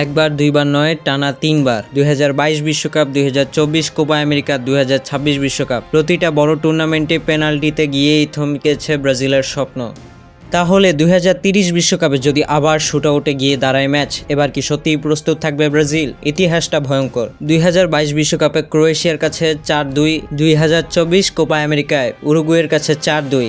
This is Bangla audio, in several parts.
একবার দুইবার নয়, টানা তিনবার। 2022 বিশ্বকাপ, 2024 কোপা আমেরিকা, 2026 বিশ্বকাপ, প্রতিটা বড় টুর্নামেন্টে পেনাল্টিতে গিয়েই থমকেছে ব্রাজিলের স্বপ্ন। তাহলে 2030 বিশ্বকাপে যদি আবার শুটআউটে গিয়ে দাঁড়ায় ম্যাচ, এবার কি সত্যিই প্রস্তুত থাকবে ব্রাজিল? ইতিহাসটা ভয়ঙ্কর। 2022 বিশ্বকাপে ক্রোয়েশিয়ার কাছে 4-2, 2024 কোপা আমেরিকায় উরুগুয়ের কাছে 4-2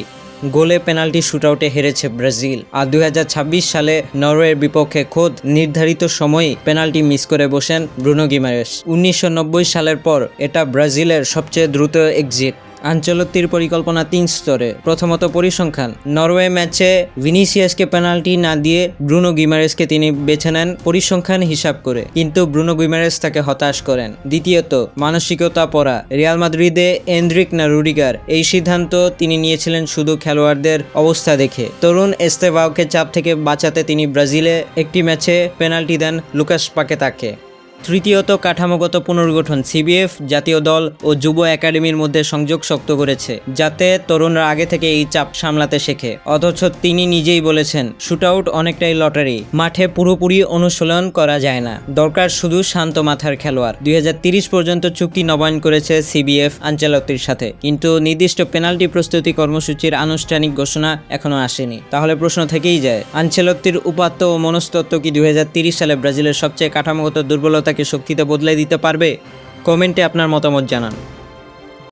গোলে পেনাল্টি শুটআউটে হেরেছে ব্রাজিল। আর 2026 সালে নরওয়ের বিপক্ষে খোদ নির্ধারিত সময়ই পেনাল্টি মিস করে বসেন ব্রুনো গিমারেস। 1990 সালের পর এটা ব্রাজিলের সবচেয়ে দ্রুত এক্সিট। আনচেলত্তির পরিকল্পনা 3 স্তরে। প্রথমত পরিসংখ্যান। নরওয়ে ম্যাচে ভিনিসিয়াসকে পেনাল্টি না দিয়ে ব্রুনো গিমারেসকে তিনি বেছে নেন পরিসংখ্যান হিসাব করে, কিন্তু ব্রুনো গিমারেস তাকে হতাশ করেন। দ্বিতীয়ত মানসিকতা পড়া। রিয়াল মাদ্রিদে এন্ড্রিক না রুডিগার, এই সিদ্ধান্ত তিনি নিয়েছিলেন শুধু খেলোয়াড়দের অবস্থা দেখে। তরুণ এস্তেভাওকে চাপ থেকে বাঁচাতে তিনি ব্রাজিলে একটি ম্যাচে পেনাল্টি দেন লুকাস পাকেতাকে। তৃতীয়ত কাঠামোগত পুনর্গঠন। সিবিএফ জাতীয় দল ও যুব একাডেমির মধ্যে সংযোগ শক্ত করেছে, যাতে তরুণরা আগে থেকে এই চাপ সামলাতে শেখে। অথচ তিনি নিজেই বলেছেন, শুটআউট অনেকটাই লটারি, মাঠে পুরোপুরি অনুশীলন করা যায় না, দরকার শুধু শান্ত মাথার খেলোয়াড়। 2030 পর্যন্ত চুক্তি নবায়ন করেছে সিবিএফ আনচেলত্তির সাথে, কিন্তু নির্দিষ্ট পেনাল্টি প্রস্তুতি কর্মসূচির আনুষ্ঠানিক ঘোষণা এখনো আসেনি। তাহলে প্রশ্ন থেকেই যায়, আনচেলত্তির উপাত্ত ও মনস্তত্ত্ব কি 2030 সালে ব্রাজিলের সবচেয়ে কাঠামোগত দুর্বলতা শক্তিতে বদলে দিতে পারবে? কমেন্টে আপনার মতামত জানান।